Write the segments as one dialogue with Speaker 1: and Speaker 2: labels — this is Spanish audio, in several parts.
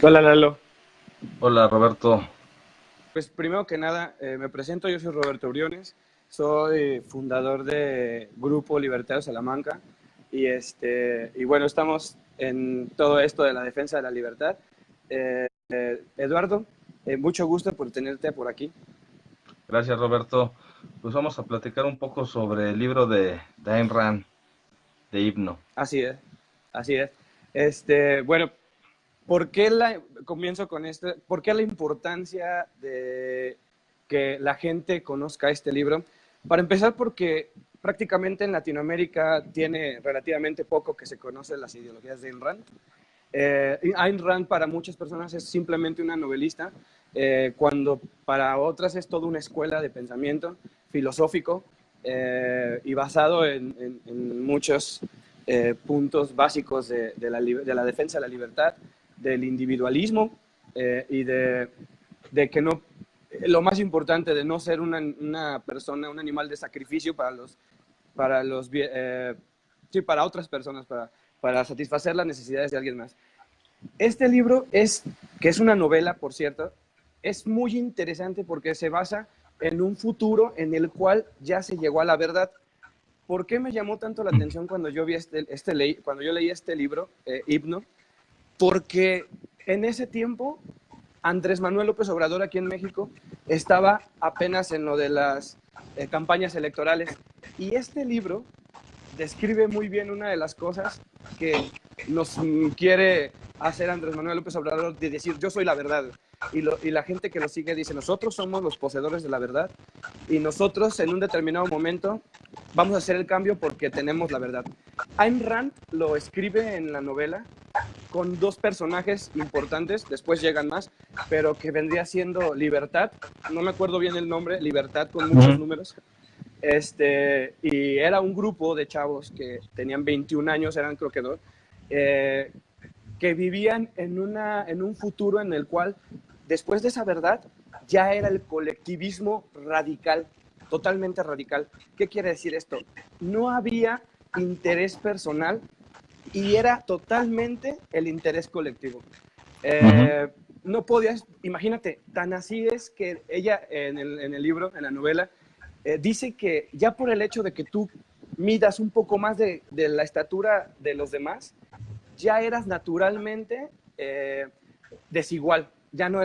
Speaker 1: Hola Lalo.
Speaker 2: Hola Roberto.
Speaker 1: Pues primero que nada, me presento, yo soy Roberto Briones, soy fundador de Grupo Libertad Salamanca y bueno, estamos en todo esto de la defensa de la libertad. Eduardo, mucho gusto por tenerte por aquí.
Speaker 2: Gracias Roberto. Pues vamos a platicar un poco sobre el libro de Ayn Rand, de Hipno.
Speaker 1: Así es, así es. Bueno, comienzo con esto? ¿Por qué la importancia de que la gente conozca este libro? Para empezar, porque prácticamente en Latinoamérica tiene relativamente poco que se conoce las ideologías de Ayn Rand. Ayn Rand para muchas personas es simplemente una novelista, cuando para otras es toda una escuela de pensamiento filosófico y basado en muchos puntos básicos de la defensa de la libertad, del individualismo y de que no, lo más importante, de no ser una persona, un animal de sacrificio para los, sí, para otras personas, para satisfacer las necesidades de alguien más. Este libro que es una novela, por cierto, es muy interesante porque se basa en un futuro en el cual ya se llegó a la verdad. ¿Por qué me llamó tanto la atención cuando yo cuando yo leí este libro, Himno? Porque en ese tiempo Andrés Manuel López Obrador aquí en México estaba apenas en lo de las campañas electorales y este libro describe muy bien una de las cosas que nos quiere hacer Andrés Manuel López Obrador, de decir yo soy la verdad. Y la gente que lo sigue dice nosotros somos los poseedores de la verdad y nosotros en un determinado momento vamos a hacer el cambio porque tenemos la verdad. Ayn Rand lo escribe en la novela con dos personajes importantes, después llegan más, pero que vendría siendo Libertad, no me acuerdo bien el nombre, Libertad con muchos
Speaker 2: Ujú.
Speaker 1: números, y era un grupo de chavos que tenían 21 años, eran creo que dos, eh, que vivían en un futuro en el cual, después de esa verdad, ya era el colectivismo radical, totalmente radical. ¿Qué quiere decir esto? No había interés personal y era totalmente el interés colectivo.
Speaker 2: Ujú.
Speaker 1: Eh, no podías, imagínate, tan así es que ella en el libro, en la novela, dice que ya por el hecho de que tú midas un poco más de la estatura de los demás, ya eras naturalmente desigual. Ya no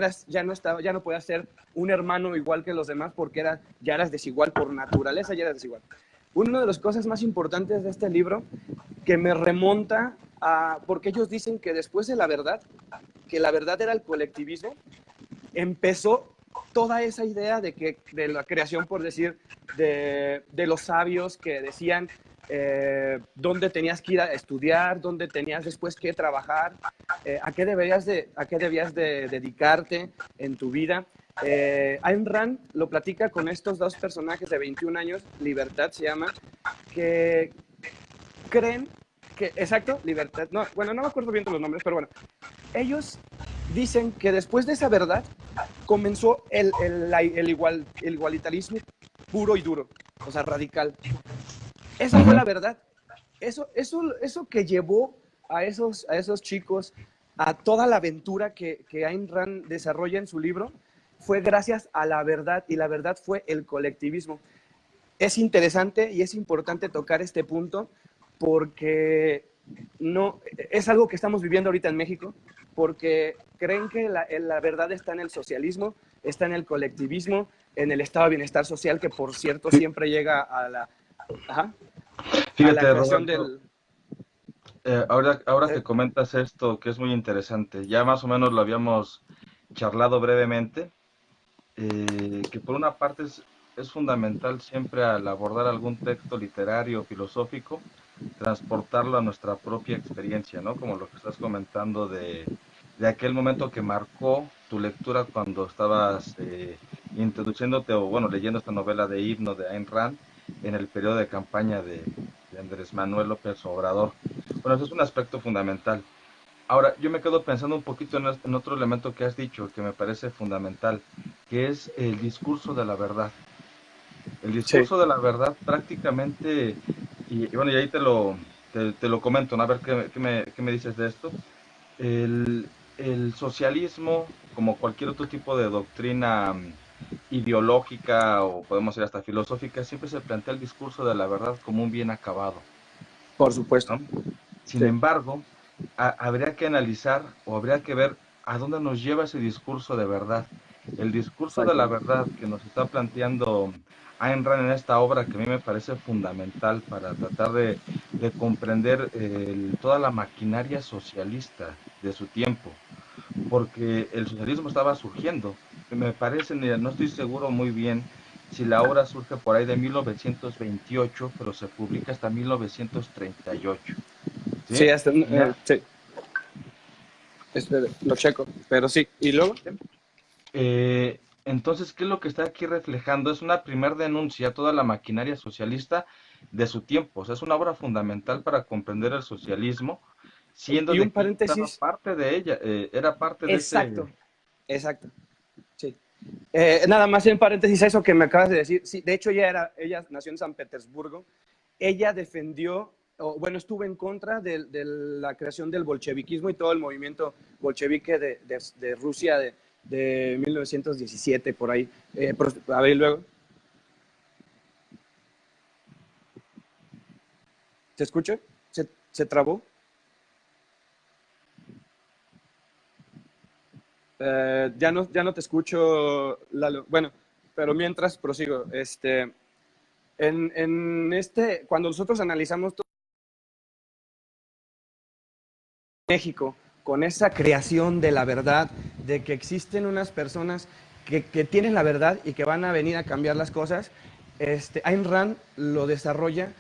Speaker 1: podías ser un hermano igual que los demás porque ya eras desigual por naturaleza, ya eras desigual. Una de las cosas más importantes de este libro que me remonta a, porque ellos dicen que después de la verdad, que la verdad era el colectivismo, empezó toda esa idea de la creación, por decir, de los sabios que decían dónde tenías que ir a estudiar, dónde tenías después que trabajar, a qué debías de dedicarte en tu vida. Ayn Rand lo platica con estos dos personajes de 21 años, Libertad se llama, que creen que, exacto, Libertad, no, bueno, no me acuerdo bien de los nombres, pero bueno, ellos dicen que después de esa verdad comenzó el igualitarismo puro y duro, o sea, radical. Esa fue
Speaker 2: Ujú.
Speaker 1: la verdad. Eso que llevó a esos chicos a toda la aventura que Ayn Rand desarrolla en su libro fue gracias a la verdad, y la verdad fue el colectivismo. Es interesante y es importante tocar este punto porque no, es algo que estamos viviendo ahorita en México, porque creen que la verdad está en el socialismo, está en el colectivismo, en el estado de bienestar social, que por cierto
Speaker 2: Fí-
Speaker 1: siempre llega ajá, a la
Speaker 2: Fíjate
Speaker 1: creación
Speaker 2: Roberto,
Speaker 1: del...
Speaker 2: ahora
Speaker 1: eh,
Speaker 2: que comentas esto, que es muy interesante, ya más o menos lo habíamos charlado brevemente, que por una parte es fundamental siempre al abordar algún texto literario o filosófico, transportarlo a nuestra propia experiencia, ¿no? Como lo que estás comentando de aquel momento que marcó tu lectura cuando estabas introduciéndote o, bueno, leyendo esta novela de Himno de Ayn Rand en el periodo de campaña de Andrés Manuel López Obrador. Bueno, eso es un aspecto fundamental. Ahora, yo me quedo pensando un poquito en otro elemento que has dicho que me parece fundamental, que es el discurso de la verdad. El
Speaker 1: sí,
Speaker 2: discurso de la verdad prácticamente, y bueno, y ahí te lo comento, ¿no? A ver qué me dices de esto. El, el socialismo, como cualquier otro tipo de doctrina ideológica o podemos decir hasta filosófica, siempre se plantea el discurso de la verdad como un bien acabado,
Speaker 1: Por supuesto.
Speaker 2: ¿no? Sin
Speaker 1: Sí,
Speaker 2: embargo, habría que analizar o habría que ver a dónde nos lleva ese discurso de verdad. El discurso de la
Speaker 1: exacto.
Speaker 2: verdad que nos está planteando Ayn Rand en esta obra, que a mí me parece fundamental para tratar de comprender toda la maquinaria socialista de su tiempo, porque el socialismo estaba surgiendo. Me parece, no estoy seguro muy bien si la obra surge por ahí de 1928, pero se publica hasta 1938.
Speaker 1: Sí,
Speaker 2: ¿Sí?
Speaker 1: hasta,
Speaker 2: Ya,
Speaker 1: sí, espere, lo checo, pero sí. ¿Y luego?
Speaker 2: entonces, ¿qué es lo que está aquí reflejando? Es una primer denuncia a toda la maquinaria socialista de su tiempo. O sea, es una obra fundamental para comprender el socialismo, siendo
Speaker 1: Y
Speaker 2: de
Speaker 1: un
Speaker 2: que ella estaba
Speaker 1: paréntesis,
Speaker 2: parte de ella, era parte de ese...
Speaker 1: exacto, exacto, sí. Nada más en paréntesis eso que me acabas de decir. Sí, de hecho ella nació en San Petersburgo. Ella defendió, o bueno, estuvo en contra de la creación del bolcheviquismo y todo el movimiento bolchevique de Rusia de 1917, por ahí. A ver, luego, ¿te escucho? ¿Se trabó? Ya no te escucho, Lalo. Bueno, pero mientras prosigo. Cuando nosotros analizamos todo México con esa creación de la verdad, de que existen unas personas que tienen la verdad y que van a venir a cambiar las cosas, Ayn Rand lo desarrolla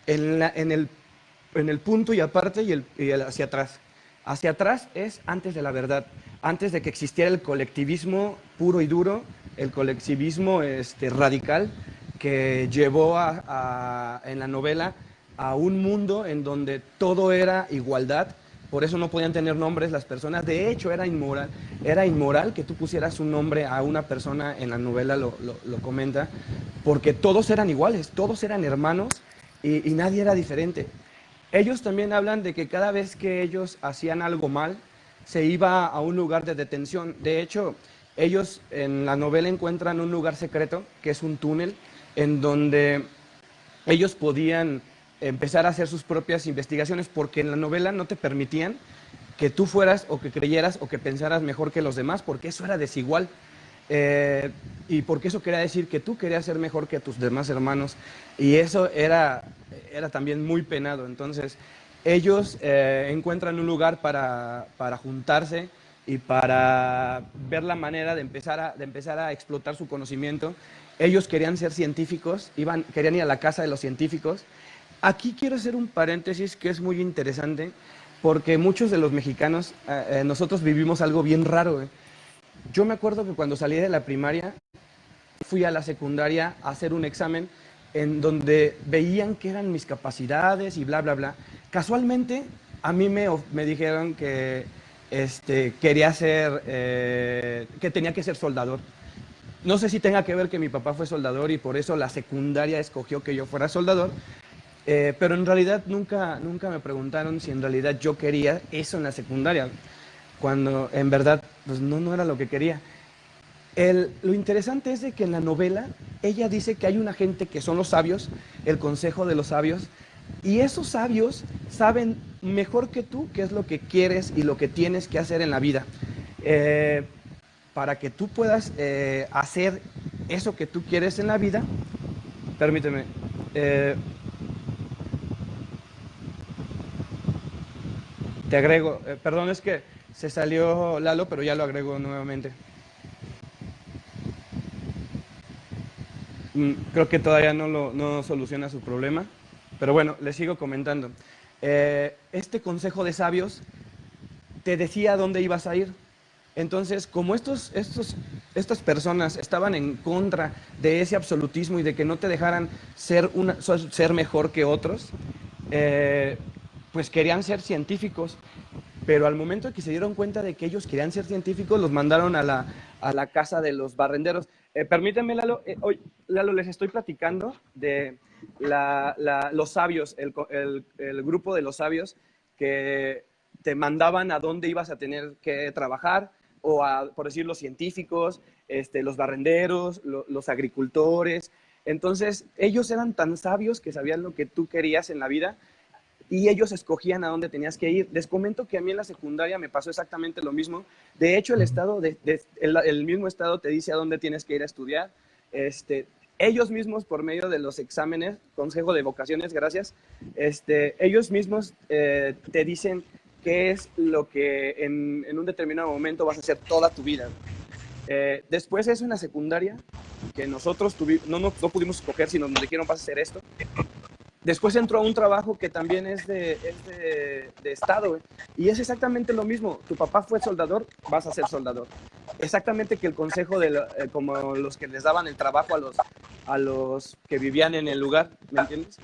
Speaker 1: en el punto y aparte y el hacia atrás. Hacia atrás es antes de la verdad, antes de que existiera el colectivismo puro y duro, el colectivismo radical que llevó en la novela a un mundo en donde todo era igualdad, por eso no podían tener nombres las personas. De hecho, era inmoral que tú pusieras un nombre a una persona en la novela, lo comenta, porque todos eran iguales, todos eran hermanos y nadie era diferente. Ellos también hablan de que cada vez que ellos hacían algo mal, se iba a un lugar de detención. De hecho, ellos en la novela encuentran un lugar secreto, que es un túnel, en donde ellos podían empezar a hacer sus propias investigaciones, porque en la novela no te permitían que tú fueras o que creyeras o que pensaras mejor que los demás, porque eso era desigual. Y porque eso quería decir que tú querías ser mejor que tus demás hermanos. Y eso era también muy penado. Entonces, ellos encuentran un lugar para juntarse y para ver la manera de empezar a explotar su conocimiento. Ellos querían ser científicos, querían ir a la casa de los científicos. Aquí quiero hacer un paréntesis que es muy interesante, porque muchos de los mexicanos, nosotros vivimos algo bien raro. Yo me acuerdo que cuando salí de la primaria, fui a la secundaria a hacer un examen en donde veían qué eran mis capacidades y bla, bla, bla. Casualmente, a mí me dijeron que quería ser, que tenía que ser soldador. No sé si tenga que ver que mi papá fue soldador y por eso la secundaria escogió que yo fuera soldador, pero en realidad nunca me preguntaron si en realidad yo quería eso en la secundaria, cuando en verdad pues no era lo que quería. Lo interesante es de que en la novela ella dice que hay una gente que son los sabios, el consejo de los sabios, y esos sabios saben mejor que tú qué es lo que quieres y lo que tienes que hacer en la vida. Eh, para que tú puedas hacer eso que tú quieres en la vida, permíteme, eh, te agrego, perdón, es que se salió Lalo, pero ya lo agrego nuevamente. Creo que todavía no soluciona su problema, pero bueno, le sigo comentando. Este consejo de sabios te decía dónde ibas a ir. Entonces, como estas personas estaban en contra de ese absolutismo y de que no te dejaran ser mejor que otros, eh, pues querían ser científicos, pero al momento que se dieron cuenta de que ellos querían ser científicos, los mandaron a la casa de los barrenderos. Permítanme, Lalo, Lalo, les estoy platicando de los sabios, el grupo de los sabios que te mandaban a dónde ibas a tener que trabajar, o a, por decir, los científicos, los barrenderos, los agricultores. Entonces, ellos eran tan sabios que sabían lo que tú querías en la vida y ellos escogían a dónde tenías que ir. Les comento que a mí en la secundaria me pasó exactamente lo mismo. De hecho, el mismo estado te dice a dónde tienes que ir a estudiar. Ellos mismos, por medio de los exámenes, Consejo de Vocaciones, gracias, ellos mismos te dicen qué es lo que en un determinado momento vas a hacer toda tu vida. Después eso en la secundaria, que nosotros no pudimos escoger, sino nos dijeron vas a hacer esto. Después entró a un trabajo que también es de Estado, y es exactamente lo mismo. Tu papá fue soldador, vas a ser soldador. Exactamente que el consejo, como los que les daban el trabajo a los que vivían en el lugar, ¿me entiendes?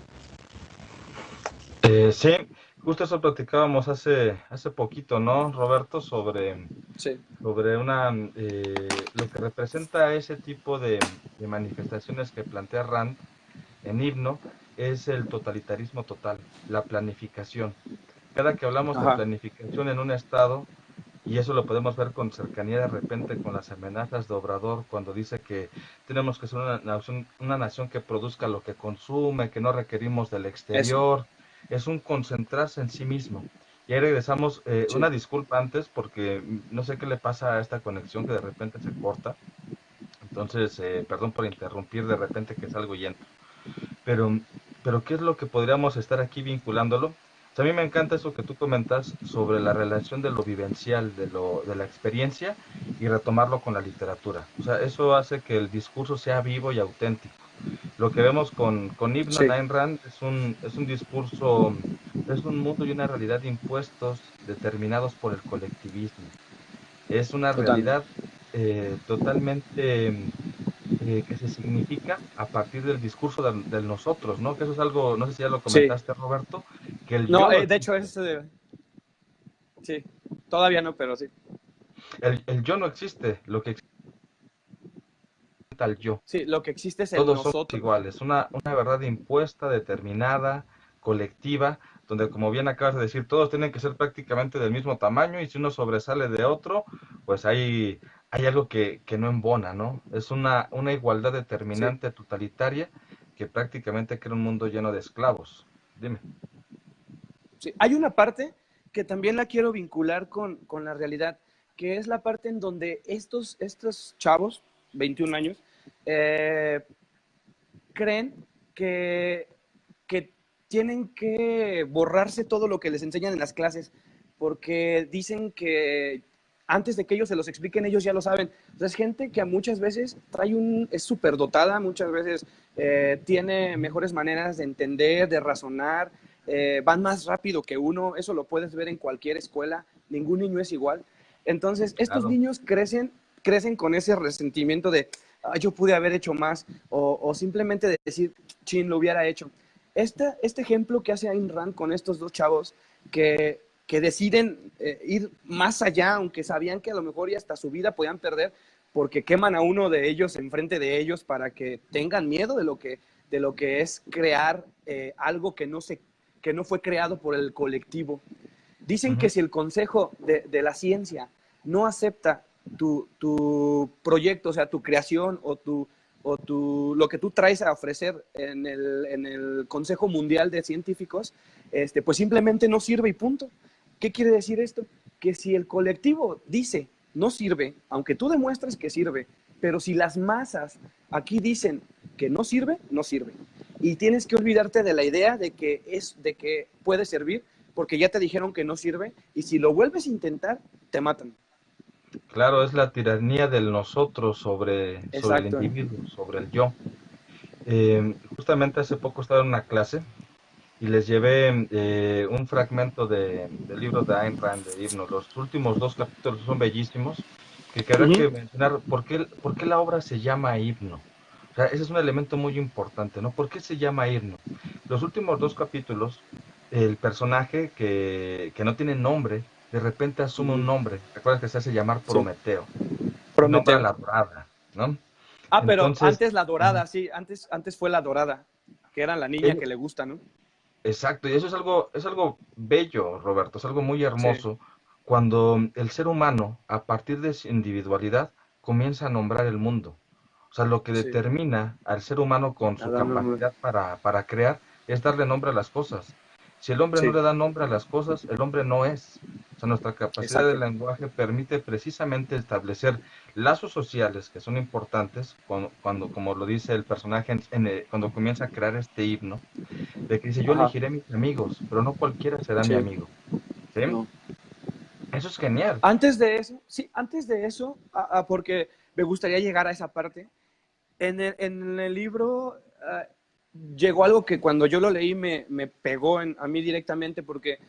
Speaker 2: Sí, justo eso platicábamos hace poquito, ¿no, Roberto?
Speaker 1: Sí.
Speaker 2: Sobre lo que representa ese tipo de manifestaciones que plantea Rand en Himno, es el totalitarismo total, la planificación. Cada que hablamos de
Speaker 1: Ajá.
Speaker 2: planificación en un estado, y eso lo podemos ver con cercanía de repente con las amenazas de Obrador, cuando dice que tenemos que ser una nación que produzca lo que consume, que no requerimos del
Speaker 1: Eso.
Speaker 2: exterior, es un concentrarse en sí mismo. Y ahí regresamos,
Speaker 1: Sí.
Speaker 2: una disculpa antes, porque no sé qué le pasa a esta conexión que de repente se corta. Entonces, perdón por interrumpir de repente que salgo y entro. Pero, pero ¿qué es lo que podríamos estar aquí vinculándolo? O sea, a mí me encanta eso que tú comentas sobre la relación de lo vivencial, de la experiencia, y retomarlo con la literatura. O sea, eso hace que el discurso sea vivo y auténtico. Lo que vemos con Ibn
Speaker 1: Sí.
Speaker 2: Ayn Rand es un discurso, es un mundo y una realidad impuestos, determinados por el colectivismo. Es una
Speaker 1: Totalmente.
Speaker 2: realidad totalmente que se significa a partir del discurso del nosotros, ¿no? Que eso es algo, no sé si ya lo
Speaker 1: Sí.
Speaker 2: comentaste, Roberto, que el
Speaker 1: No,
Speaker 2: yo no
Speaker 1: de hecho,
Speaker 2: existe.
Speaker 1: sí. Todavía no, pero sí.
Speaker 2: El yo no existe, lo que existe es el yo.
Speaker 1: Sí, lo que existe es el
Speaker 2: Todos somos
Speaker 1: nosotros.
Speaker 2: iguales, una verdad impuesta, determinada, colectiva, donde como bien acabas de decir, todos tienen que ser prácticamente del mismo tamaño y si uno sobresale de otro, pues hay algo que no embona, ¿no? Es una igualdad
Speaker 1: Sí.
Speaker 2: determinante totalitaria que prácticamente crea un mundo lleno de esclavos. Dime.
Speaker 1: Sí. Hay una parte que también la quiero vincular con la realidad, que es la parte en donde estos chavos, 21 años, eh, creen que, que tienen que borrarse todo lo que les enseñan en las clases, porque dicen que antes de que ellos se los expliquen, ellos ya lo saben. O sea, es gente que muchas veces es súper dotada, muchas veces tiene mejores maneras de entender, de razonar, van más rápido que uno, eso lo puedes ver en cualquier escuela, ningún niño es igual. Entonces, estos
Speaker 2: Claro.
Speaker 1: niños crecen con ese resentimiento de, yo pude haber hecho más, o simplemente de decir, chin, lo hubiera hecho. Este ejemplo que hace Ayn Rand con estos dos chavos que deciden ir más allá, aunque sabían que a lo mejor y hasta su vida podían perder, porque queman a uno de ellos enfrente de ellos para que tengan miedo de lo que es crear algo que no fue creado por el colectivo. Dicen que
Speaker 2: Ujú.
Speaker 1: si el Consejo de la Ciencia no acepta tu proyecto, o sea, tu creación lo que tú traes a ofrecer en el Consejo Mundial de Científicos, pues simplemente no sirve y punto. ¿Qué quiere decir esto? Que si el colectivo dice no sirve, aunque tú demuestres que sirve, pero si las masas aquí dicen que no sirve, no sirve. Y tienes que olvidarte de la idea de que puede servir, porque ya te dijeron que no sirve, y si lo vuelves a intentar, te matan.
Speaker 2: Claro, es la tiranía del nosotros sobre el
Speaker 1: Exacto.
Speaker 2: individuo, sobre el yo. Justamente hace poco estaba en una clase y les llevé un fragmento del libro de Ayn Rand, de Himno. Los últimos dos capítulos son bellísimos, que quería
Speaker 1: Uh-huh.
Speaker 2: que mencionar por qué la obra se llama Himno. O sea, ese es un elemento muy importante, ¿no? ¿Por qué se llama Himno? Los últimos dos capítulos, el personaje que no tiene nombre, de repente asume un
Speaker 1: Uh-huh.
Speaker 2: nombre. ¿Recuerdas que se hace llamar
Speaker 1: Sí.
Speaker 2: Prometeo? Y nombra a
Speaker 1: Prometeo.
Speaker 2: la dorada, ¿no?
Speaker 1: Pero
Speaker 2: Entonces,
Speaker 1: antes la dorada, sí, antes fue la dorada, que era la niña
Speaker 2: ella,
Speaker 1: que le gusta, ¿no?
Speaker 2: exacto, y eso es algo bello, Roberto, es algo muy
Speaker 1: Sí,
Speaker 2: hermoso cuando el ser humano, a partir de su individualidad, comienza a nombrar el mundo. O sea, lo que
Speaker 1: sí.
Speaker 2: determina al ser humano con su
Speaker 1: Nada, no,
Speaker 2: capacidad para crear es darle nombre a las cosas. Si el hombre no
Speaker 1: sí,
Speaker 2: le da nombre a las cosas, el hombre no es. O sea, nuestra capacidad de
Speaker 1: exacto.
Speaker 2: lenguaje permite precisamente establecer lazos sociales que son importantes cuando como lo dice el personaje cuando comienza a crear este himno de que dice, yo
Speaker 1: Ajá,
Speaker 2: elegiré mis amigos, pero no cualquiera será mi
Speaker 1: sí,
Speaker 2: amigo. ¿Sí?
Speaker 1: no.
Speaker 2: Eso es genial.
Speaker 1: Antes de eso, sí, antes de eso, porque me gustaría llegar a esa parte, en el libro llegó algo que cuando yo lo leí me pegó a mí directamente porque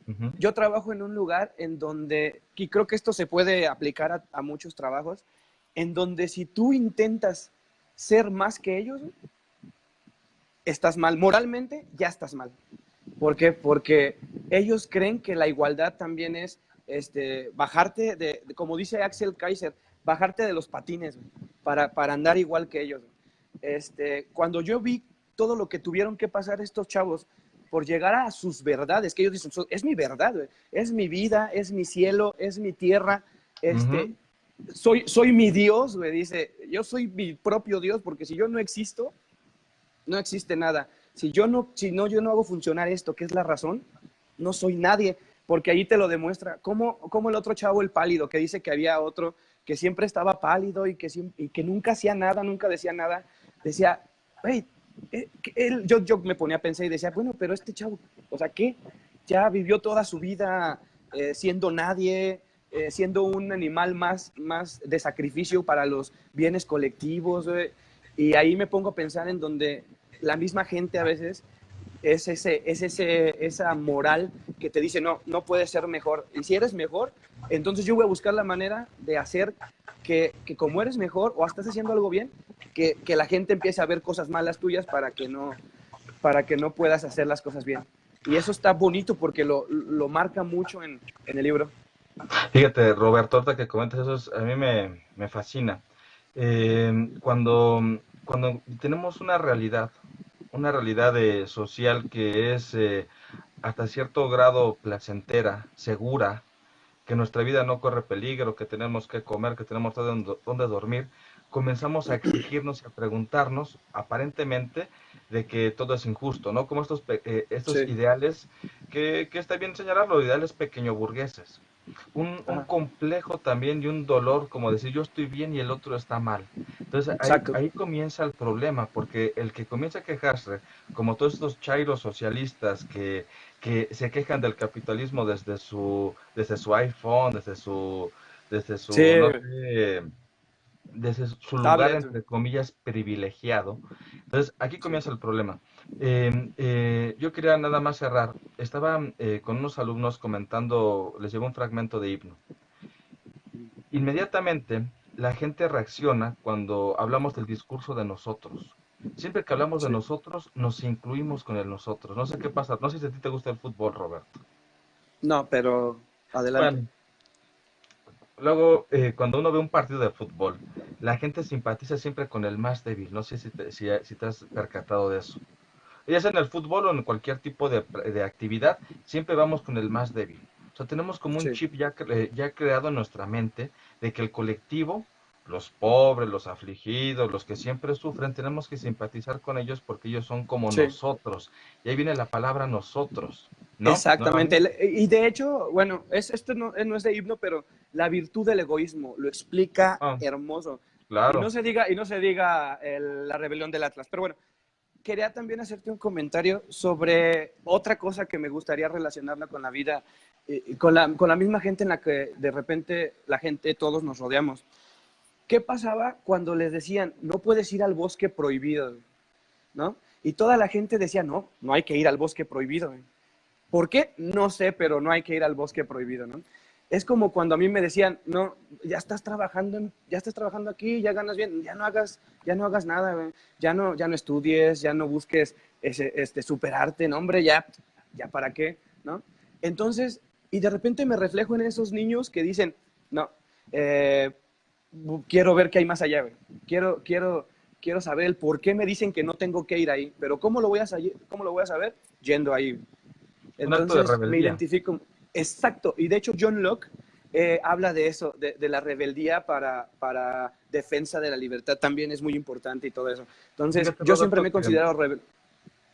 Speaker 2: Ujú,
Speaker 1: yo trabajo en un lugar en donde, y creo que esto se puede aplicar a muchos trabajos, en donde si tú intentas ser más que ellos, estás mal. Moralmente ya estás mal. ¿Por qué? Porque ellos creen que la igualdad también es bajarte como dice Axel Kaiser, bajarte de los patines para andar igual que ellos. Cuando yo vi todo lo que tuvieron que pasar estos chavos por llegar a sus verdades, que ellos dicen, es mi verdad, güey. Es mi vida, es mi cielo, es mi tierra,
Speaker 2: ujú,
Speaker 1: soy mi Dios, güey, dice, yo soy mi propio Dios, porque si yo no existo, no existe nada. Yo no hago funcionar esto, que es la razón, no soy nadie, porque ahí te lo demuestra. Como el otro chavo, el pálido, que dice que había otro que siempre estaba pálido y que nunca hacía nada, nunca decía nada, decía, hey, yo me ponía a pensar y decía, bueno, pero este chavo, o sea, ¿qué? Ya vivió toda su vida siendo nadie, siendo un animal más de sacrificio para los bienes colectivos, y ahí me pongo a pensar en donde la misma gente a veces esa moral que te dice, no, no puedes ser mejor. Y si eres mejor, entonces yo voy a buscar la manera de hacer que como eres mejor o estás haciendo algo bien, que la gente empiece a ver cosas malas tuyas para que no puedas hacer las cosas bien. Y eso está bonito porque lo marca mucho en el libro.
Speaker 2: fíjate, Roberto, ahorita que comentas eso, a mí me fascina. Cuando tenemos una realidad social que es hasta cierto grado placentera, segura, que nuestra vida no corre peligro, que tenemos que comer, que tenemos donde dormir, comenzamos a exigirnos y a preguntarnos, aparentemente, de que todo es injusto, ¿no? Como estos
Speaker 1: Sí,
Speaker 2: ideales, que está bien señalarlo, ideales pequeño burgueses. Un
Speaker 1: ajá,
Speaker 2: complejo también y un dolor, como decir yo estoy bien y el otro está mal. Entonces
Speaker 1: exacto.
Speaker 2: ahí comienza el problema, porque el que comienza a quejarse, como todos estos chairos socialistas que se quejan del capitalismo desde su iPhone, desde
Speaker 1: Sí,
Speaker 2: su, no sé, desde su lugar,
Speaker 1: tablet.
Speaker 2: entre comillas, privilegiado. Entonces, aquí
Speaker 1: Sí,
Speaker 2: comienza el problema. Yo quería nada más cerrar. Estaba con unos alumnos comentando, les llevo un fragmento de himno. Inmediatamente, la gente reacciona cuando hablamos del discurso de nosotros. Siempre que hablamos de
Speaker 1: sí.
Speaker 2: nosotros, nos incluimos con el nosotros. No sé qué pasa, no sé si a ti te gusta el fútbol, Roberto.
Speaker 1: No, pero adelante.
Speaker 2: Bueno, luego, cuando uno ve un partido de fútbol, la gente simpatiza siempre con el más débil. No sé si te has percatado de eso. Ya sea en el fútbol o en cualquier tipo de actividad, siempre vamos con el más débil. O sea, tenemos como un
Speaker 1: Sí.
Speaker 2: chip ya creado en nuestra mente de que el colectivo, los pobres, los afligidos, los que siempre sufren, tenemos que simpatizar con ellos porque ellos son como
Speaker 1: Sí,
Speaker 2: nosotros. Y ahí viene la palabra nosotros, ¿no?
Speaker 1: exactamente.
Speaker 2: Nuevamente.
Speaker 1: Y de hecho, bueno, esto no es de himno, pero la virtud del egoísmo lo explica
Speaker 2: Ah,
Speaker 1: hermoso.
Speaker 2: claro.
Speaker 1: Y no se diga la rebelión del Atlas. Pero bueno, quería también hacerte un comentario sobre otra cosa que me gustaría relacionarla con la vida, con la misma gente en la que de repente la gente, todos nos rodeamos. ¿Qué pasaba cuando les decían, no puedes ir al bosque prohibido? ¿No? Y toda la gente decía, no, no hay que ir al bosque prohibido. ¿Por qué? No sé, pero no hay que ir al bosque prohibido, ¿no? Es como cuando a mí me decían, no, ya estás trabajando aquí, ya ganas bien, ya no hagas nada, güey. Ya no estudies, ya no busques superarte, no, hombre, ya para qué, ¿no? Entonces, y de repente me reflejo en esos niños que dicen, no, eh, quiero ver qué hay más allá, güey. quiero saber el por qué me dicen que no tengo que ir ahí, pero ¿cómo lo voy a saber? Yendo ahí.
Speaker 2: Un acto de
Speaker 1: Entonces me
Speaker 2: rebeldía.
Speaker 1: identifico, exacto, y de hecho John Locke habla de eso, de la rebeldía para defensa de la libertad, también es muy importante y todo eso. Entonces
Speaker 2: Fíjate,
Speaker 1: yo siempre
Speaker 2: Roberto,
Speaker 1: me he considerado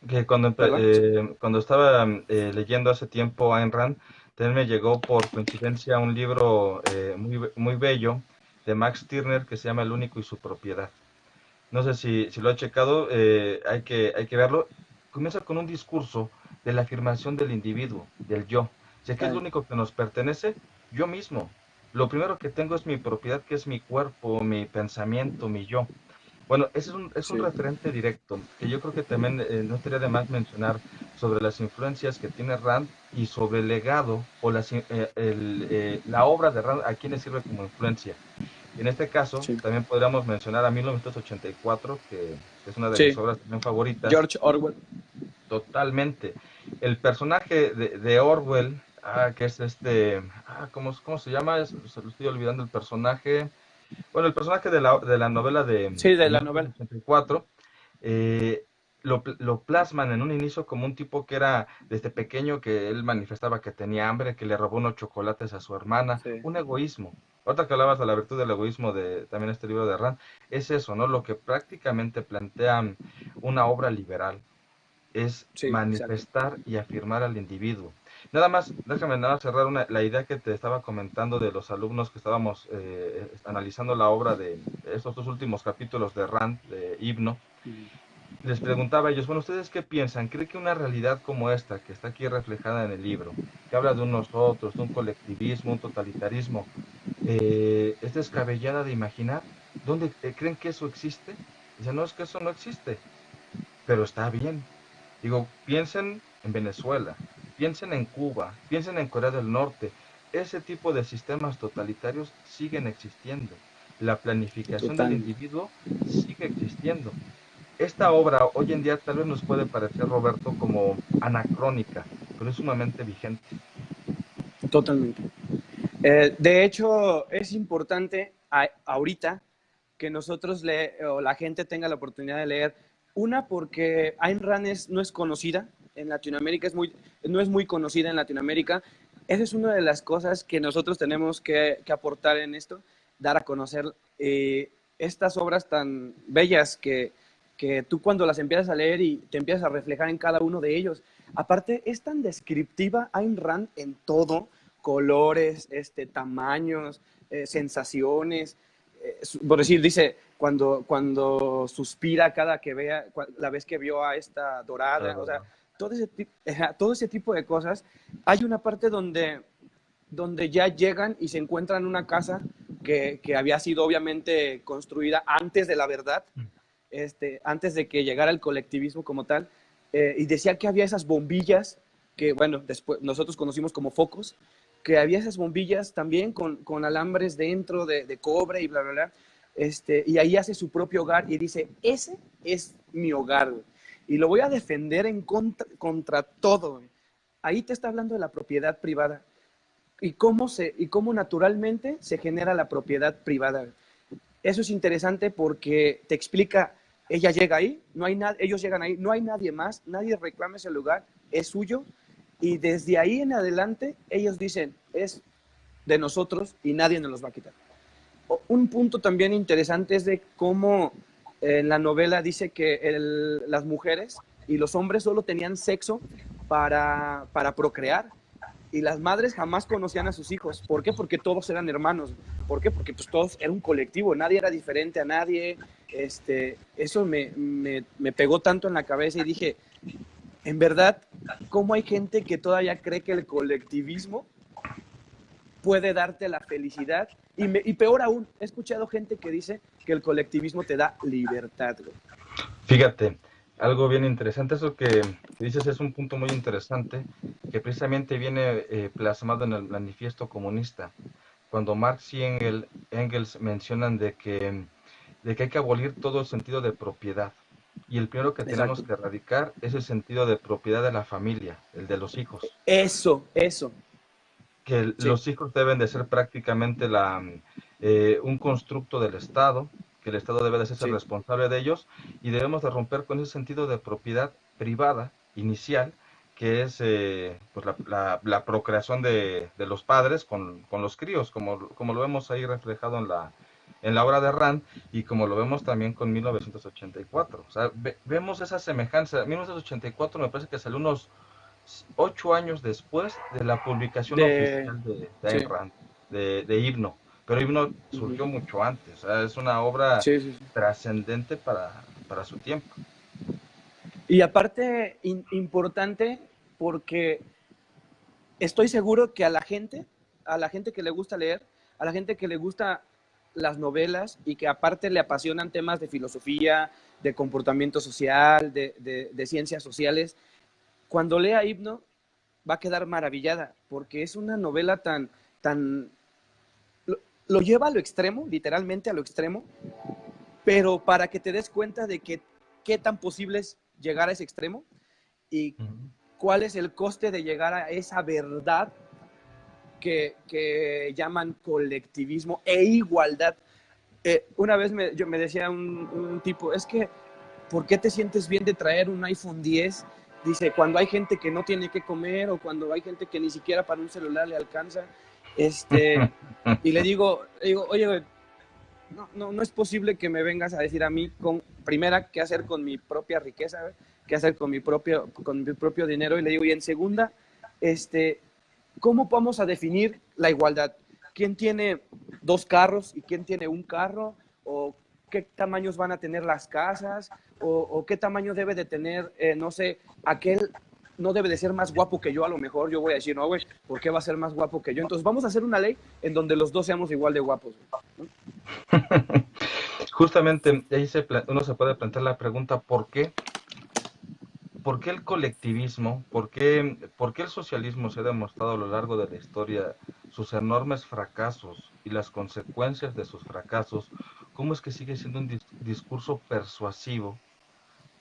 Speaker 2: que
Speaker 1: perdón.
Speaker 2: cuando estaba leyendo hace tiempo Ayn Rand, también me llegó por coincidencia un libro muy bello de Max Stirner que se llama El único y su propiedad. No sé si lo ha checado, hay que verlo. Comienza con un discurso de la afirmación del individuo, del yo. Si aquí es lo único que nos pertenece, yo mismo. Lo primero que tengo es mi propiedad, que es mi cuerpo, mi pensamiento, mi yo. Bueno, ese es un
Speaker 1: Sí,
Speaker 2: referente directo, que yo creo que también no estaría de más mencionar sobre las influencias que tiene Rand y sobre el legado o la obra de Rand, a quién le sirve como influencia. En este caso,
Speaker 1: sí,
Speaker 2: también podríamos mencionar a 1984, que es una de mis
Speaker 1: sí,
Speaker 2: obras también favoritas,
Speaker 1: George Orwell.
Speaker 2: totalmente. El personaje de Orwell, que es ¿cómo se llama? Se lo estoy olvidando el personaje. Bueno, el personaje de la novela
Speaker 1: Sí,
Speaker 2: de
Speaker 1: de la novela.
Speaker 2: 1984 eh, lo plasman en un inicio como un tipo que era desde pequeño, que él manifestaba que tenía hambre, que le robó unos chocolates a su hermana,
Speaker 1: Sí,
Speaker 2: un egoísmo. Ahorita que hablabas de la virtud del egoísmo de también este libro de Rand, es eso, ¿no? Lo que prácticamente plantea una obra liberal es
Speaker 1: sí, exacto.
Speaker 2: manifestar y afirmar al individuo. Nada más, déjame nada más cerrar la idea que te estaba comentando de los alumnos que estábamos analizando la obra de estos dos últimos capítulos de Rand, de Himno. Les preguntaba a ellos, bueno, ¿ustedes qué piensan? ¿Cree que una realidad como esta, que está aquí reflejada en el libro, que habla de unos otros, de un colectivismo, un totalitarismo, es descabellada de imaginar? ¿Dónde creen que eso existe? Dicen, no, es que eso no existe, pero está bien. Digo, piensen en Venezuela, piensen en Cuba, piensen en Corea del Norte. Ese tipo de sistemas totalitarios siguen existiendo. La planificación del
Speaker 1: Total.
Speaker 2: individuo sigue existiendo. Esta obra hoy en día tal vez nos puede parecer, Roberto, como anacrónica, pero es sumamente vigente.
Speaker 1: Totalmente. De hecho, es importante ahorita que nosotros o la gente tenga la oportunidad de leer. Una, porque Ayn Rand no es conocida en Latinoamérica, no es muy conocida en Latinoamérica. Esa es una de las cosas que nosotros tenemos que aportar en esto, dar a conocer estas obras tan bellas que tú cuando las empiezas a leer y te empiezas a reflejar en cada uno de ellos. Aparte, es tan descriptiva Ayn Rand en todo, colores, tamaños, sensaciones. Por decir, dice, cuando suspira cada que vea, la vez que vio a esta dorada, o sea, todo ese tipo de cosas. Hay una parte donde ya llegan y se encuentran una casa que había sido obviamente construida antes de la verdad, antes de que llegara el colectivismo como tal, y decía que había esas bombillas que, bueno, después nosotros conocimos como focos, que había esas bombillas también con alambres dentro de cobre y bla, bla, bla. Y ahí hace su propio hogar y dice, ese es mi hogar, güey, y lo voy a defender contra todo. Güey. Ahí te está hablando de la propiedad privada y cómo naturalmente se genera la propiedad privada. Eso es interesante porque te explica, ella llega ahí, no hay ellos llegan ahí, no hay nadie más, nadie reclama ese lugar, es suyo, y desde ahí en adelante ellos dicen, es de nosotros y nadie nos los va a quitar. Un punto también interesante es de cómo en la novela dice que las mujeres y los hombres solo tenían sexo para procrear, y las madres jamás conocían a sus hijos. ¿Por qué? Porque todos eran hermanos. ¿Por qué? Porque pues todos era un colectivo, nadie era diferente a nadie. Eso me pegó tanto en la cabeza y dije, en verdad, ¿cómo hay gente que todavía cree que el colectivismo puede darte la felicidad? Y peor aún, he escuchado gente que dice que el colectivismo te da libertad, güey.
Speaker 2: Fíjate, algo bien interesante, eso que dices es un punto muy interesante, que precisamente viene plasmado en el manifiesto comunista, cuando Marx y Engels mencionan de que hay que abolir todo el sentido de propiedad. Y el primero que tenemos
Speaker 1: Exacto.
Speaker 2: que erradicar es el sentido de propiedad de la familia, el de los hijos.
Speaker 1: Eso.
Speaker 2: Que
Speaker 1: Sí,
Speaker 2: los hijos deben de ser prácticamente un constructo del Estado, que el Estado debe de hacerse
Speaker 1: Sí,
Speaker 2: responsable de ellos y debemos de romper con ese sentido de propiedad privada inicial que es pues la procreación de los padres con los críos, como lo vemos ahí reflejado en la obra de Rand y como lo vemos también con 1984. O sea, vemos esa semejanza. 1984 me parece que salió unos 8 años después de la publicación
Speaker 1: de,
Speaker 2: oficial de Ayn
Speaker 1: sí,
Speaker 2: Rand, de Himno. Pero Himno
Speaker 1: ujú,
Speaker 2: surgió mucho antes. O sea, es una obra
Speaker 1: sí, sí, sí.
Speaker 2: trascendente para su tiempo.
Speaker 1: Y aparte, importante, porque estoy seguro que a la gente que le gusta leer, a la gente que le gusta las novelas y que aparte le apasionan temas de filosofía, de comportamiento social, de ciencias sociales, cuando lea Himno va a quedar maravillada, porque es una novela tan, lo lleva a lo extremo, literalmente a lo extremo, pero para que te des cuenta de que qué tan posible es llegar a ese extremo y
Speaker 2: Ujú.
Speaker 1: cuál es el coste de llegar a esa verdad que llaman colectivismo e igualdad. Una vez me decía un tipo, es que, ¿por qué te sientes bien de traer un iPhone 10? Dice, cuando hay gente que no tiene que comer o cuando hay gente que ni siquiera para un celular le alcanza. Y le digo, oye, no es posible que me vengas a decir a mí, primera, qué hacer con mi propia riqueza, ¿ve? Qué hacer con mi propio dinero. Y le digo, y en segunda, este, ¿cómo vamos a definir la igualdad? ¿Quién tiene dos carros y quién tiene un carro? ¿O qué tamaños van a tener las casas? ¿O qué tamaño debe de tener, no sé, aquel no debe de ser más guapo que yo? A lo mejor yo voy a decir, no, güey, ¿por qué va a ser más guapo que yo? Entonces vamos a hacer una ley en donde los dos seamos igual de guapos, ¿no?
Speaker 2: Justamente ahí uno se puede plantear la pregunta, ¿por qué el colectivismo, por qué el socialismo se ha demostrado a lo largo de la historia sus enormes fracasos y las consecuencias de sus fracasos? ¿Cómo es que sigue siendo un discurso persuasivo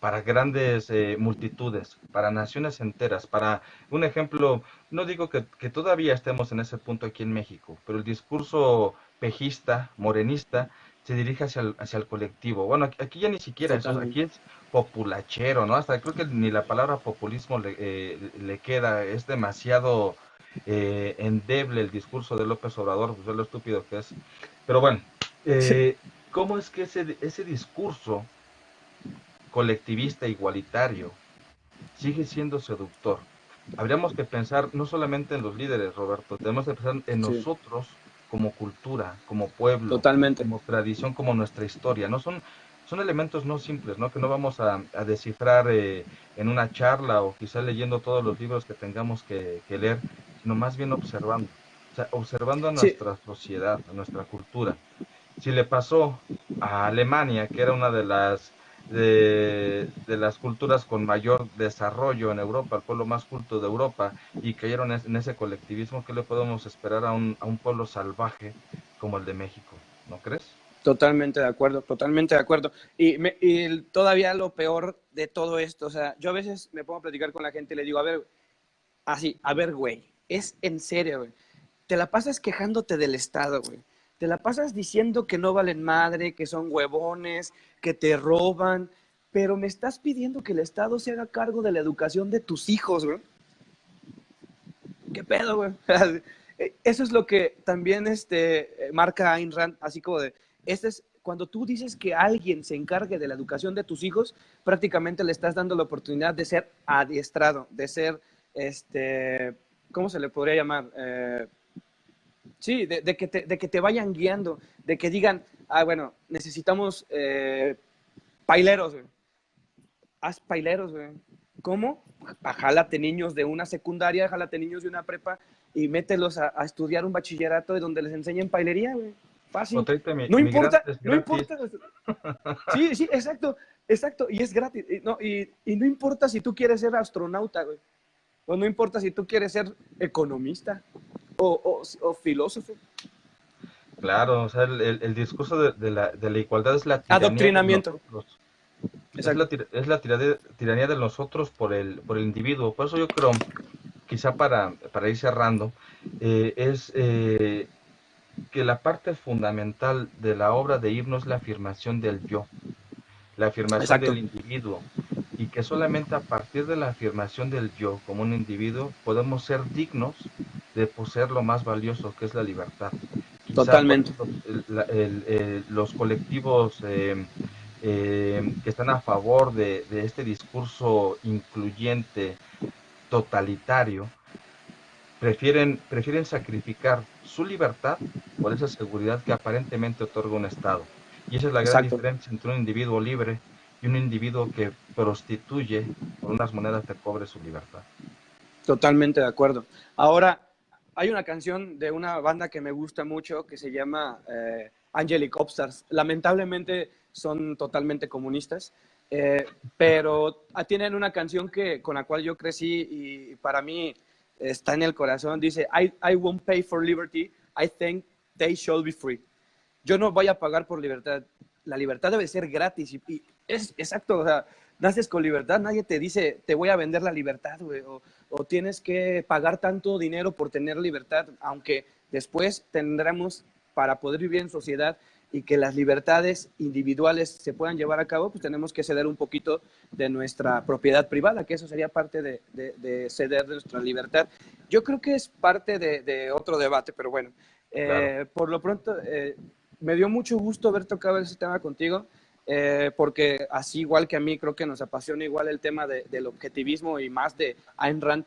Speaker 2: para grandes multitudes, para naciones enteras, para un ejemplo, no digo que todavía estemos en ese punto aquí en México, pero el discurso pejista, morenista, se dirige hacia el colectivo. Bueno, aquí ya ni siquiera eso, aquí
Speaker 1: Totalmente.
Speaker 2: es populachero, ¿no? Hasta creo que ni la palabra populismo le queda, es demasiado endeble el discurso de López Obrador, pues es lo estúpido que es. Pero bueno,
Speaker 1: Sí,
Speaker 2: eh, ¿cómo es que ese discurso colectivista igualitario sigue siendo seductor? Habríamos que pensar no solamente en los líderes, Roberto, tenemos que pensar en
Speaker 1: sí,
Speaker 2: nosotros como cultura, como pueblo,
Speaker 1: totalmente.
Speaker 2: como tradición, como nuestra historia. No son elementos no simples, ¿no? Que no vamos a descifrar en una charla o quizá leyendo todos los libros que tengamos que leer, sino más bien observando. O sea, observando a
Speaker 1: Sí,
Speaker 2: nuestra sociedad, a nuestra cultura. Si le pasó a Alemania, que era una de las culturas con mayor desarrollo en Europa, el pueblo más culto de Europa, y cayeron en ese colectivismo, ¿qué le podemos esperar a un pueblo salvaje como el de México? ¿No crees?
Speaker 1: totalmente de acuerdo, totalmente de acuerdo. Y todavía lo peor de todo esto, o sea, yo a veces me pongo a platicar con la gente y le digo, a ver, así, a ver, güey, es en serio, güey. Te la pasas quejándote del Estado, güey. Te la pasas diciendo que no valen madre, que son huevones, que te roban, pero me estás pidiendo que el Estado se haga cargo de la educación de tus hijos, güey. ¿Qué pedo, güey? Eso es lo que también marca Ayn Rand, así como de, cuando tú dices que alguien se encargue de la educación de tus hijos, prácticamente le estás dando la oportunidad de ser adiestrado, de ser, ¿cómo se le podría llamar? Sí, de que te vayan guiando, de que digan, ah, bueno, necesitamos paileros, güey. Haz paileros, güey. ¿Cómo? Jálate niños de una secundaria, jálate niños de una prepa y mételos a estudiar un bachillerato de donde les enseñen pailería, güey.
Speaker 2: O
Speaker 1: Fácil.
Speaker 2: tráete
Speaker 1: No importa,
Speaker 2: migrantes
Speaker 1: no
Speaker 2: gratis.
Speaker 1: importa. Sí, sí, exacto, exacto. Y es gratis. Y no importa si tú quieres ser astronauta, güey. O no importa si tú quieres ser economista o filósofo.
Speaker 2: Claro, o sea, el discurso de la igualdad es la tiranía de
Speaker 1: Adoctrinamiento.
Speaker 2: nosotros.
Speaker 1: Exacto.
Speaker 2: Es la tiranía de nosotros por el individuo. Por eso yo creo, quizá para ir cerrando, es que la parte fundamental de la obra de Himno es la afirmación del yo, la afirmación del
Speaker 1: Exacto,
Speaker 2: individuo, y que solamente a partir de la afirmación del yo como un individuo podemos ser dignos de poseer lo más valioso que es la libertad. Quizá por
Speaker 1: totalmente.
Speaker 2: eso los colectivos que están a favor de este discurso incluyente, totalitario, prefieren sacrificar su libertad por esa seguridad que aparentemente otorga un Estado. Y esa es la gran
Speaker 1: Exacto,
Speaker 2: diferencia entre un individuo libre y un individuo que prostituye por unas monedas de cobre su libertad.
Speaker 1: totalmente de acuerdo. Ahora, hay una canción de una banda que me gusta mucho que se llama Angelic Upstarts. Lamentablemente son totalmente comunistas, pero tienen una canción con la cual yo crecí y para mí está en el corazón. Dice, I won't pay for liberty, I think they should be free. Yo no voy a pagar por libertad. La libertad debe ser gratis. Y es exacto, o sea, naces con libertad, nadie te dice, te voy a vender la libertad, güey, o tienes que pagar tanto dinero por tener libertad, aunque después tendremos, para poder vivir en sociedad y que las libertades individuales se puedan llevar a cabo, pues tenemos que ceder un poquito de nuestra propiedad privada, que eso sería parte de ceder de nuestra libertad. Yo creo que es parte de otro debate, pero bueno,
Speaker 2: Claro.
Speaker 1: por lo pronto, me dio mucho gusto haber tocado ese tema contigo, porque así igual que a mí, creo que nos apasiona igual el tema del objetivismo y más de Ayn Rand,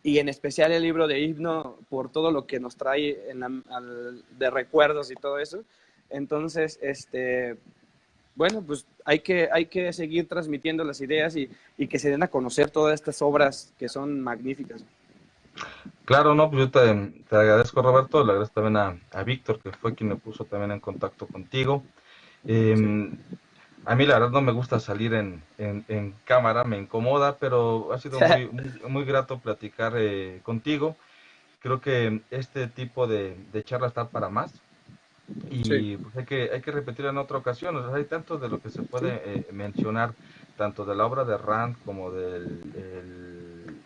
Speaker 1: y en especial el libro de Himno, por todo lo que nos trae de recuerdos y todo eso. Entonces, bueno, pues hay que seguir transmitiendo las ideas y que se den a conocer todas estas obras que son magníficas.
Speaker 2: Claro, no, pues yo te agradezco, Roberto, le agradezco también a Víctor, que fue quien me puso también en contacto contigo.
Speaker 1: Sí.
Speaker 2: Em, a mí la verdad no me gusta salir en cámara, me incomoda, pero ha sido muy grato platicar contigo. Creo que este tipo de charla está para más
Speaker 1: Sí,
Speaker 2: y pues hay que repetirlo en otra ocasión. O sea, hay tanto de lo que se
Speaker 1: sí,
Speaker 2: puede mencionar, tanto de la obra de Rand como el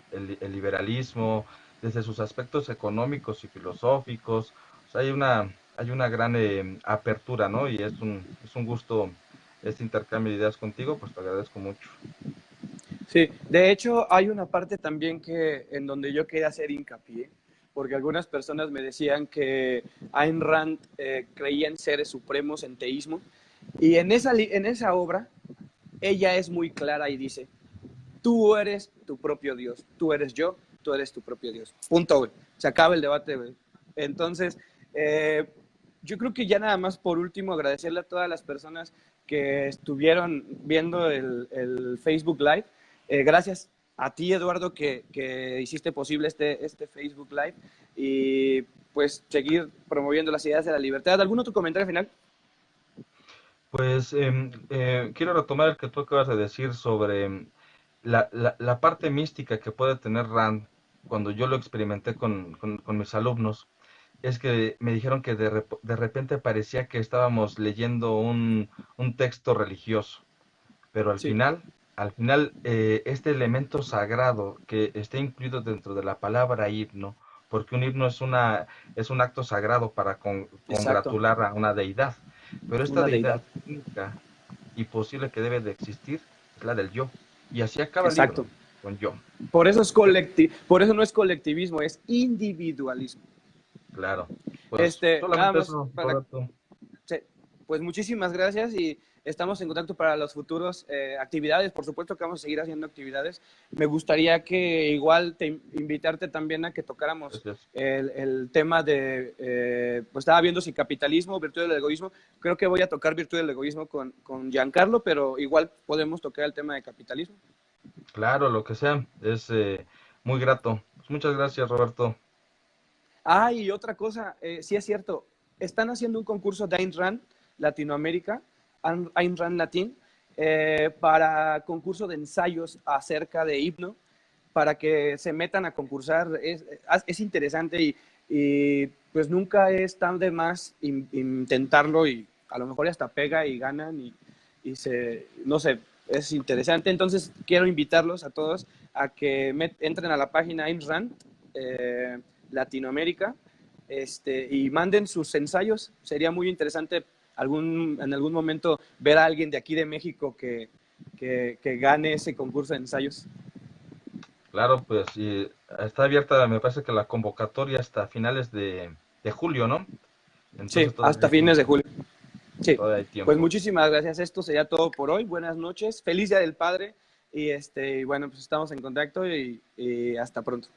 Speaker 2: liberalismo, desde sus aspectos económicos y filosóficos. O sea, hay una gran apertura, ¿no? Y es un gusto este intercambio de ideas contigo, pues te agradezco mucho.
Speaker 1: sí. De hecho, hay una parte también en donde yo quería hacer hincapié, porque algunas personas me decían que Ayn Rand creía en seres supremos, en teísmo, y en esa obra ella es muy clara y dice, tú eres tu propio Dios, tú eres yo, tú eres tu propio Dios. Punto, güey. Se acaba el debate, güey. Entonces, eh, yo creo que ya nada más por último agradecerle a todas las personas que estuvieron viendo el Facebook Live. Gracias a ti, Eduardo, que hiciste posible este Facebook Live y pues seguir promoviendo las ideas de la libertad. ¿Algún otro comentario final?
Speaker 2: Pues quiero retomar el que tú acabas de decir sobre la parte mística que puede tener Rand cuando yo lo experimenté con mis alumnos. Es que me dijeron que de repente parecía que estábamos leyendo un texto religioso, pero
Speaker 1: Sí,
Speaker 2: al final este elemento sagrado que está incluido dentro de la palabra himno, porque un himno es un acto sagrado para
Speaker 1: exacto.
Speaker 2: congratular a una deidad, pero esta
Speaker 1: Una deidad.
Speaker 2: deidad única y posible que debe de existir es la del yo. Y así acaba el libro,
Speaker 1: Exacto.
Speaker 2: con yo.
Speaker 1: Por eso no es colectivismo, es individualismo.
Speaker 2: Claro. Pues
Speaker 1: Nada
Speaker 2: solamente
Speaker 1: más
Speaker 2: eso,
Speaker 1: para,
Speaker 2: Roberto.
Speaker 1: sí, pues muchísimas gracias y estamos en contacto para las futuras actividades. Por supuesto que vamos a seguir haciendo actividades. Me gustaría que igual invitarte también a que tocáramos
Speaker 2: Gracias.
Speaker 1: el tema pues estaba viendo si capitalismo, virtud del egoísmo. Creo que voy a tocar virtud del egoísmo con Giancarlo, pero igual podemos tocar el tema de capitalismo.
Speaker 2: Claro, lo que sea, es muy grato. Pues muchas gracias, Roberto.
Speaker 1: Ah, y otra cosa, sí es cierto, están haciendo un concurso de Ayn Rand Latinoamérica, Ayn Rand Latín, para concurso de ensayos acerca de himno, para que se metan a concursar. Es interesante y, pues nunca es tan de más intentarlo y a lo mejor hasta pega y ganan no sé, es interesante. Entonces quiero invitarlos a todos a que entren a la página Ayn Rand Latinoamérica y manden sus ensayos. Sería muy interesante en algún momento ver a alguien de aquí de México que gane ese concurso de ensayos.
Speaker 2: Claro, pues y está abierta, me parece que la convocatoria hasta finales de julio, ¿no?
Speaker 1: Sí,
Speaker 2: Entonces todavía
Speaker 1: hasta
Speaker 2: hay
Speaker 1: fines de
Speaker 2: tiempo,
Speaker 1: julio. Sí,
Speaker 2: todavía hay
Speaker 1: pues
Speaker 2: tiempo.
Speaker 1: muchísimas gracias. Esto sería todo por hoy. Buenas noches. Feliz Día del Padre. Y bueno, pues estamos en contacto y hasta pronto.